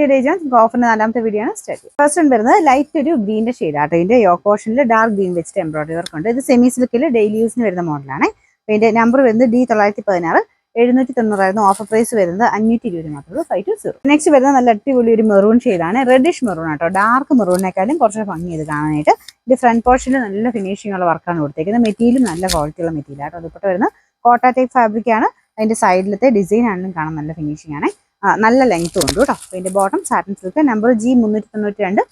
ഓഫറിന്റെ 4ാമത്തെ video ആണ് start ചെയ്യുന്നത്. First വരുന്നത് ലൈറ്റ് ഒരു ഗ്രീനിന്റെ ഷെയ്ഡാട്ടോ. ഇതിന്റെ യോക്ക് പോർഷനിൽ ഡാർക്ക് ഗ്രീൻ വെച്ചിട്ട് എംബ്രോയിഡറി വർക്ക് ഉണ്ട്. ഇത് സെമി സിൽക്കിൽ ഡെയിലി യൂസിന് വരുന്ന മോഡലാണ്. ഇതിന്റെ നമ്പർ വരുന്നത് D916 790 ഓഫർ പ്രൈസ് വരുന്നത് 520 മാത്രമേ 520. നെക്സ്റ്റ് വരുന്നത് നല്ല അടിപൊളി ഒരു മെറൂൺ ഷെയ്ഡാണ്. റെഡിഷ് മെറൂൺ ആട്ടോ. ഡാർക്ക് മെറൂണിനേക്കാളും കുറച്ച് ഭംഗി ഇത് കാണാനായിട്ട്. ഇത് ഫ്രണ്ട് പോർഷനിൽ നല്ല ഫിനിഷിംഗ് ഉള്ള വർക്കാണ് കൊടുത്തേക്കുന്നത്. മെറ്റീരിയലും നല്ല ക്വാളിറ്റി ഉള്ള മെറ്റീരിയൽ ആട്ടോ. അതുപോലെ വരുന്ന കോട്ട ടൈപ്പ് ഫാബ്രിക് ആണ്. അതിന്റെ സൈഡിലത്തെ ഡിസൈൻ ആണെങ്കിലും കാണാൻ നല്ല ഫിനിഷിംഗ് ആണ്. നല്ല ലെങ്ത്തും ഉണ്ട് കേട്ടോ. ഇതിന്റെ bottom satin silk. Number G392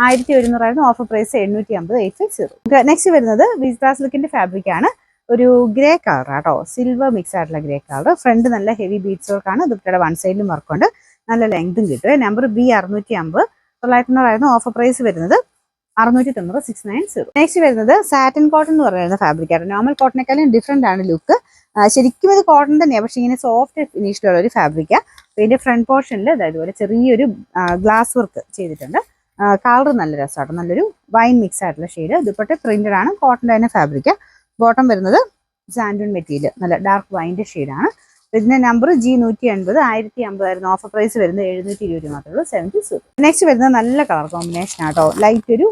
1100 offer price 750 850. Next വരുന്നത് വിസ്ത സിൽക്കിന്റെ ഫാബ്രിക് ആണ്. ഒരു ഗ്രേ കളർ ആട്ടോ. സിൽവർ മിക്സ് ആയിട്ടുള്ള ഗ്രേ കളർ. ഫ്രണ്ട് നല്ല ഹെവി ബീഡ്സ് വർക്കാണ്. ദുപ്പട്ടയുടെ വൺ സൈഡിലും വർക്കുണ്ട്. നല്ല ലെങ്തും കിട്ടും. നമ്പർ B650 900 ഓഫർ പ്രൈസ് വരുന്നത് 690 690. നെക്സ്റ്റ് വരുന്നത് സാറ്റിൻ കോട്ടൺ എന്ന് പറയുന്ന ഫാബ്രിക് ആണ്. നോർമൽ കോട്ടണേക്കാളും ഡിഫറെന്റ് ആണ് ലുക്ക്. ശരിക്കും ഇത് കോട്ടൺ തന്നെയാണ്, പക്ഷേ ഇങ്ങനെ സോഫ്റ്റ് ഫിനിഷിലുള്ള ഒരു ഫാബ്രിക്കാണ്. ഇതിന്റെ ഫ്രണ്ട് പോർഷനിൽ ഇതുപോലെ ചെറിയൊരു ഗ്ലാസ് വർക്ക് ചെയ്തിട്ടുണ്ട്. കളർ നല്ല രസമാട്ടോ. നല്ലൊരു വൈൻ മിക്സ് ആയിട്ടുള്ള ഷെയ്ഡ്. ദുപ്പട്ട പ്രിന്റഡ് ആണ്. കോട്ടൻ്റെ തന്നെ ഫാബ്രിക്. ബോട്ടം വരുന്നത് സാൻഡൂൺ മെറ്റീരിയൽ, നല്ല ഡാർക്ക് വൈൻ്റെ ഷെയ്ഡാണ്. ഇതിന്റെ നമ്പർ G180 1050 ഓഫർ പ്രൈസ് വരുന്നത് 720 മാത്രമേ ഉള്ളൂ 70. നെക്സ്റ്റ് വരുന്നത് നല്ല കളർ കോമ്പിനേഷൻ ആട്ടോ. ലൈറ്റ് ഒരു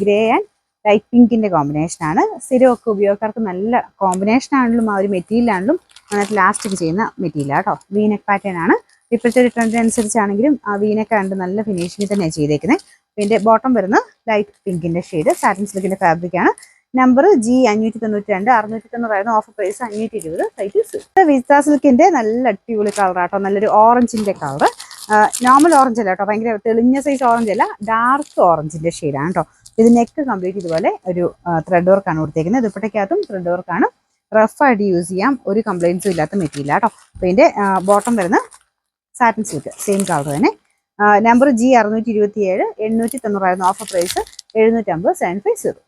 ഗ്രേ ആൻഡ് ലൈറ്റ് പിങ്കിന്റെ കോമ്പിനേഷൻ ആണ്. സ്ഥിരമൊക്കെ ഉപയോഗക്കാർക്ക് നല്ല കോമ്പിനേഷൻ ആണെങ്കിലും ആ ഒരു മെറ്റീരിയൽ ആണെങ്കിലും നന്നായിട്ട് ലാസ്റ്റിക് ചെയ്യുന്ന മെറ്റീരിയൽ ആട്ടോ. വീനെക്ക് പാറ്റേൺ ആണ്. ഇപ്പോഴത്തെ ഒരു ട്രെൻഡ് അനുസരിച്ചാണെങ്കിലും ആ വീനെക്ക് കണ്ട് നല്ല ഫിനിഷിംഗ് തന്നെയാണ് ചെയ്തേക്കുന്നത്. ഇതിന്റെ ബോട്ടം വരുന്ന ലൈറ്റ് പിങ്കിന്റെ ഷെയ്ഡ്. സാറ്റിൻ സിൽക്കിന്റെ ഫാബ്രിക് ആണ്. Number G592 690 offer price 520 520. Vista സിൽക്കിന്റെ നല്ല അടിപൊളി കളർ ആട്ടോ. നല്ലൊരു ഓറഞ്ചിന്റെ കളർ. നോർമൽ ഓറഞ്ച് അല്ല കേട്ടോ, ഭയങ്കര തെളിഞ്ഞ സൈസ് ഓറഞ്ച് അല്ല, ഡാർക്ക് ഓറഞ്ചിന്റെ ഷെയ്ഡാണ് കേട്ടോ. ഇത് നെക്ക് കംപ്ലീറ്റ് ഇതുപോലെ ഒരു ത്രെഡ് വർക്കാണ് കൊടുത്തേക്കുന്നത്. ദുപ്പട്ടയ്ക്കകത്തും ത്രെഡ് വർക്കാണ്. റഫായിട്ട് യൂസ് ചെയ്യാം, ഒരു കംപ്ലൈൻസും ഇല്ലാത്ത മെറ്റീരിയൽ ആട്ടോ. അപ്പോൾ ഇതിന്റെ ബോട്ടം വരുന്ന സാറ്റിൻ സിൽക്ക് സെയിം കളർ തന്നെ. Number G627 890 offer price 750 750.